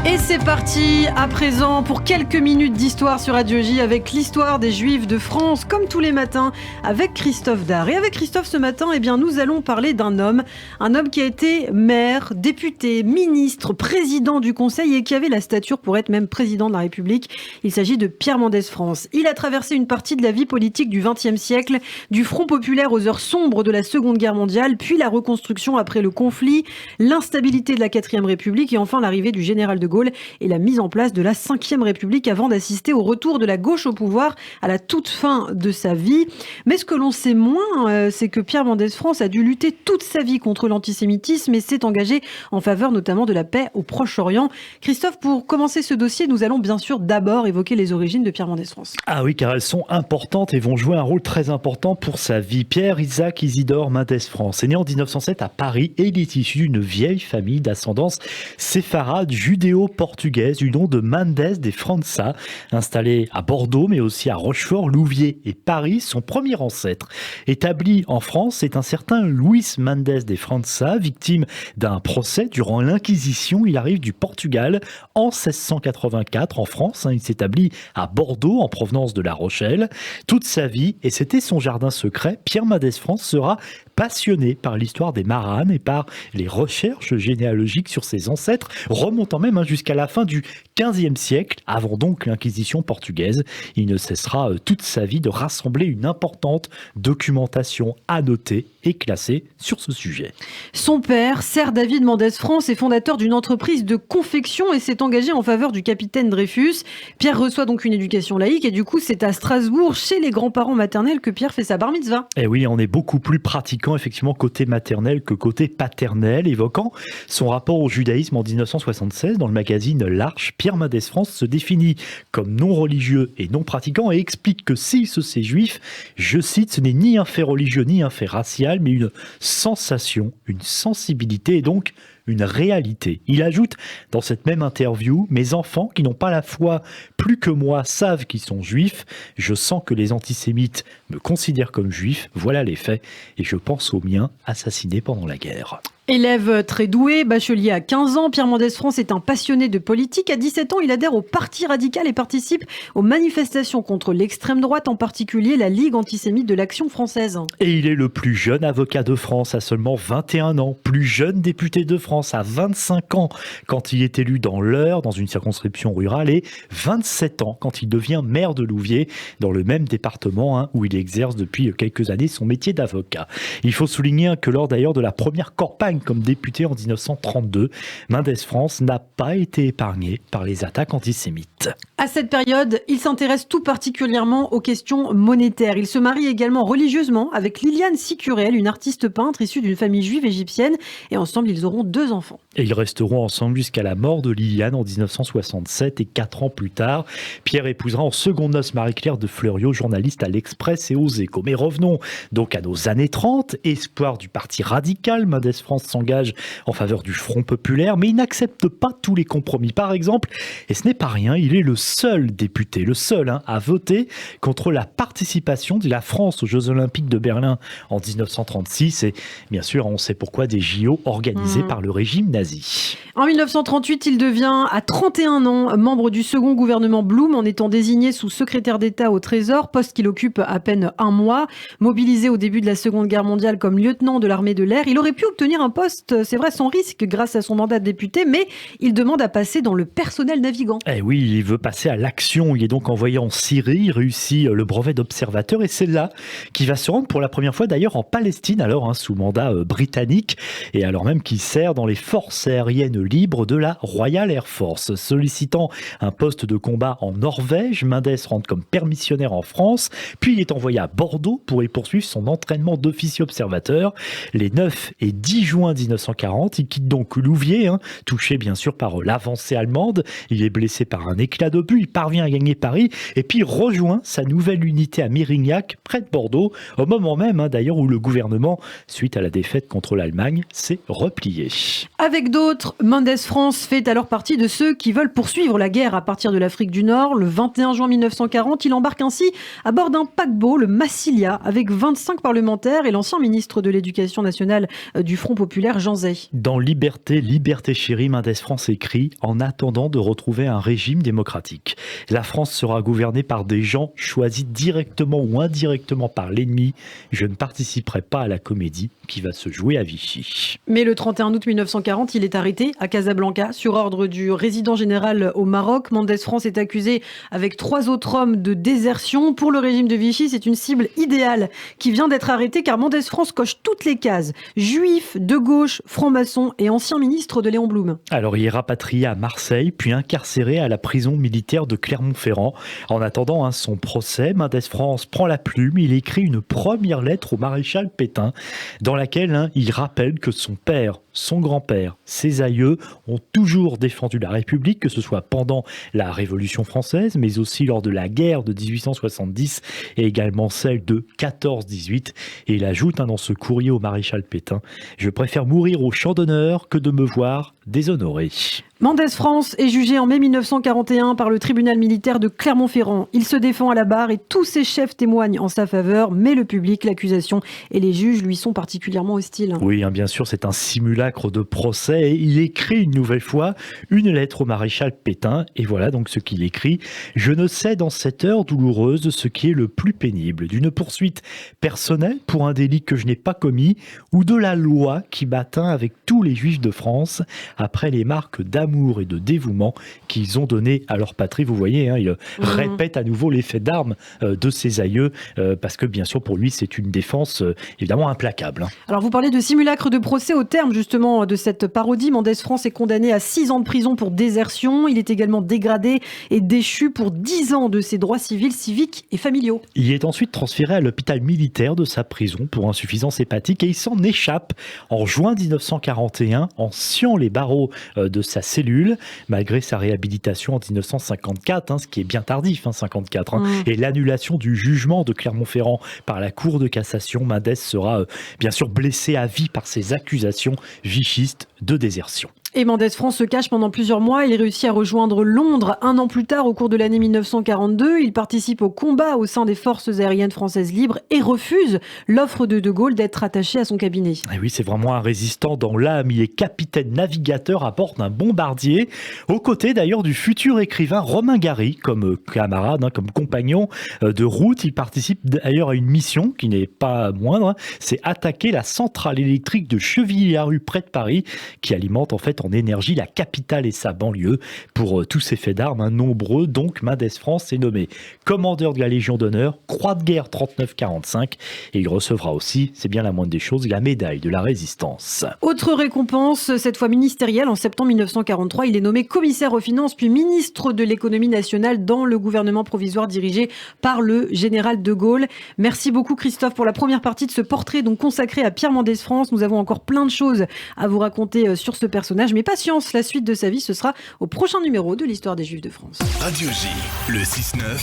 Et c'est parti à présent pour quelques minutes d'histoire sur Radio J avec l'histoire des Juifs de France, comme tous les matins, avec Christophe Dard. Et avec Christophe ce matin, nous allons parler d'un homme qui a été maire, député, ministre, président du Conseil et qui avait la stature pour être même président de la République. Il s'agit de Pierre Mendès France. Il a traversé une partie de la vie politique du XXe siècle, du Front populaire aux heures sombres de la Seconde Guerre mondiale, puis la reconstruction après le conflit, l'instabilité de la Quatrième République et enfin l'arrivée du général de Gaulle et la mise en place de la Cinquième République avant d'assister au retour de la gauche au pouvoir à la toute fin de sa vie. Mais ce que l'on sait moins, c'est que Pierre Mendès France a dû lutter toute sa vie contre l'antisémitisme et s'est engagé en faveur notamment de la paix au Proche-Orient. Christophe, pour commencer ce dossier, nous allons bien sûr d'abord évoquer les origines de Pierre Mendès France. Ah oui, car elles sont importantes et vont jouer un rôle très important pour sa vie. Pierre Isaac Isidore Mendès France est né en 1907 à Paris et il est issu d'une vieille famille d'ascendance séfarade judéo-portugaise du nom de Mendès de França, installé à Bordeaux mais aussi à Rochefort, Louviers et Paris. Son premier ancêtre établi en France, c'est un certain Luis Mendès de França, victime d'un procès durant l'Inquisition. Il arrive du Portugal en 1684 en France. Il s'établit à Bordeaux en provenance de La Rochelle. Toute sa vie, et c'était son jardin secret, Pierre Mendès France sera passionné par l'histoire des Maranes et par les recherches généalogiques sur ses ancêtres, remontant même jusqu'à la fin du XVe siècle, avant donc l'Inquisition portugaise. Il ne cessera toute sa vie de rassembler une importante documentation annotée et classée sur ce sujet. Son père, Serre David Mendès France, est fondateur d'une entreprise de confection et s'est engagé en faveur du capitaine Dreyfus. Pierre reçoit donc une éducation laïque et du coup c'est à Strasbourg, chez les grands-parents maternels, que Pierre fait sa bar mitzvah. Et oui, on est beaucoup plus pratiquant effectivement côté maternel que côté paternel, évoquant son rapport au judaïsme en 1976 dans le magazine L'Arche. Pierre Mendès France se définit comme non religieux et non pratiquant et explique que s'il se sait juif, je cite, ce n'est ni un fait religieux ni un fait racial, mais une sensation, une sensibilité et donc une réalité. Il ajoute dans cette même interview, mes enfants qui n'ont pas la foi plus que moi savent qu'ils sont juifs. Je sens que les antisémites me considèrent comme juif. Voilà les faits. Et je pense aux miens assassinés pendant la guerre. Élève très doué, bachelier à 15 ans, Pierre Mendès France est un passionné de politique. À 17 ans, il adhère au Parti radical et participe aux manifestations contre l'extrême droite, en particulier la Ligue antisémite de l'Action française. Et il est le plus jeune avocat de France à seulement 21 ans, plus jeune député de France à 25 ans quand il est élu dans l'Eure, dans une circonscription rurale, et 27 ans quand il devient maire de Louviers, dans le même département où il exerce depuis quelques années son métier d'avocat. Il faut souligner que lors d'ailleurs de la première campagne comme député en 1932, Mendès France n'a pas été épargné par les attaques antisémites. À cette période, il s'intéresse tout particulièrement aux questions monétaires. Il se marie également religieusement avec Liliane Sicurel, une artiste peintre issue d'une famille juive égyptienne, et ensemble ils auront 2 enfants. Et ils resteront ensemble jusqu'à la mort de Liliane en 1967 et 4 ans plus tard, Pierre épousera en secondes noces Marie-Claire de Fleuriot, journaliste à l'Express et aux Échos. Mais revenons donc à nos années 30, espoir du Parti radical, Mendès France s'engage en faveur du Front populaire, mais il n'accepte pas tous les compromis. Par exemple, et ce n'est pas rien, il est le seul député, le seul à voter contre la participation de la France aux Jeux Olympiques de Berlin en 1936. Et bien sûr, on sait pourquoi, des JO organisés par le régime nazi. En 1938, il devient à 31 ans membre du second gouvernement Blum en étant désigné sous secrétaire d'État au Trésor, poste qu'il occupe à peine 1 mois. Mobilisé au début de la Seconde Guerre mondiale comme lieutenant de l'armée de l'air, il aurait pu obtenir un poste, c'est vrai, sans risque grâce à son mandat de député, mais il demande à passer dans le personnel navigant. Eh oui, il veut passer à l'action. Il est donc envoyé en Syrie, il réussit le brevet d'observateur et c'est là qu'il va se rendre pour la première fois d'ailleurs en Palestine, alors sous mandat britannique, et alors même qu'il sert dans les forces aériennes libres de la Royal Air Force. Sollicitant un poste de combat en Norvège, Mendès rentre comme permissionnaire en France, puis il est envoyé à Bordeaux pour y poursuivre son entraînement d'officier observateur. Les 9 et 10 juin 1940, il quitte donc Louviers, touché bien sûr par l'avancée allemande. Il est blessé par un éclat d'obus, il parvient à gagner Paris et puis rejoint sa nouvelle unité à Mérignac, près de Bordeaux, au moment même d'ailleurs où le gouvernement, suite à la défaite contre l'Allemagne, s'est replié. Avec d'autres, Mendès France fait alors partie de ceux qui veulent poursuivre la guerre à partir de l'Afrique du Nord. Le 21 juin 1940, il embarque ainsi à bord d'un paquebot, le Massilia, avec 25 parlementaires et l'ancien ministre de l'Éducation nationale du Front populaire populaire Jean Zay. Dans Liberté, liberté chérie, Mendès France écrit « En attendant de retrouver un régime démocratique, la France sera gouvernée par des gens choisis directement ou indirectement par l'ennemi. Je ne participerai pas à la comédie qui va se jouer à Vichy. » Mais le 31 août 1940, il est arrêté à Casablanca sur ordre du résident général au Maroc. Mendès France est accusé avec 3 autres hommes de désertion. Pour le régime de Vichy, c'est une cible idéale qui vient d'être arrêtée car Mendès France coche toutes les cases. Juif, de gauche, franc-maçon et ancien ministre de Léon Blum. Alors il est rapatrié à Marseille, puis incarcéré à la prison militaire de Clermont-Ferrand. En attendant son procès, Mendès France prend la plume. Il écrit une première lettre au maréchal Pétain dans laquelle il rappelle que son père, son grand-père, ses aïeux ont toujours défendu la République, que ce soit pendant la Révolution française, mais aussi lors de la guerre de 1870 et également celle de 14-18. Et il ajoute dans ce courrier au maréchal Pétain « Je préfère mourir au champ d'honneur que de me voir déshonoré ». Mendès France est jugé en mai 1941 par le tribunal militaire de Clermont-Ferrand. Il se défend à la barre et tous ses chefs témoignent en sa faveur, mais le public, l'accusation et les juges lui sont particulièrement hostiles. Oui, bien sûr, c'est un simulacre de procès et il écrit une nouvelle fois une lettre au maréchal Pétain et voilà donc ce qu'il écrit. « Je ne sais dans cette heure douloureuse ce qui est le plus pénible, d'une poursuite personnelle pour un délit que je n'ai pas commis ou de la loi qui m'atteint avec tous les juifs de France après les marques d'amour et de dévouement qu'ils ont donné à leur patrie. » Vous voyez, il répète à nouveau les faits d'armes de ses aïeux, parce que bien sûr pour lui c'est une défense évidemment implacable. Alors vous parlez de simulacre de procès. Au terme justement de cette parodie, Mendès France est condamné à 6 ans de prison pour désertion. Il est également dégradé et déchu pour 10 ans de ses droits civils, civiques et familiaux. Il est ensuite transféré à l'hôpital militaire de sa prison pour insuffisance hépatique et il s'en échappe en juin 1941 en sciant les barreaux de sa cellule, malgré sa réhabilitation en 1954, ce qui est bien tardif, 54, et l'annulation du jugement de Clermont-Ferrand par la Cour de cassation. Mendès sera bien sûr blessé à vie par ces accusations vichistes de désertion. Et Mendès France se cache pendant plusieurs mois. Il réussit à rejoindre Londres 1 an plus tard, au cours de l'année 1942. Il participe au combat au sein des forces aériennes françaises libres et refuse l'offre de De Gaulle d'être attaché à son cabinet. Et oui, c'est vraiment un résistant dans l'âme. Il est capitaine navigateur à bord d'un bombardier, aux côtés d'ailleurs du futur écrivain Romain Gary, comme camarade, comme compagnon de route. Il participe d'ailleurs à une mission qui n'est pas moindre, c'est attaquer la centrale électrique de Chevilly-la-Rue près de Paris, qui alimente en fait en énergie la capitale et sa banlieue. Pour tous ces faits d'armes nombreux, donc Mendès France est nommé commandeur de la Légion d'honneur, croix de guerre 39-45 et il recevra aussi, c'est bien la moindre des choses, la médaille de la résistance. Autre récompense, cette fois ministérielle, en septembre 1943, il est nommé commissaire aux finances puis ministre de l'économie nationale dans le gouvernement provisoire dirigé par le général de Gaulle. Merci beaucoup Christophe pour la première partie de ce portrait donc consacré à Pierre Mendès France. Nous avons encore plein de choses à vous raconter sur ce personnage. Mais patience, la suite de sa vie, ce sera au prochain numéro de l'Histoire des Juifs de France. Radio J, le 6-9.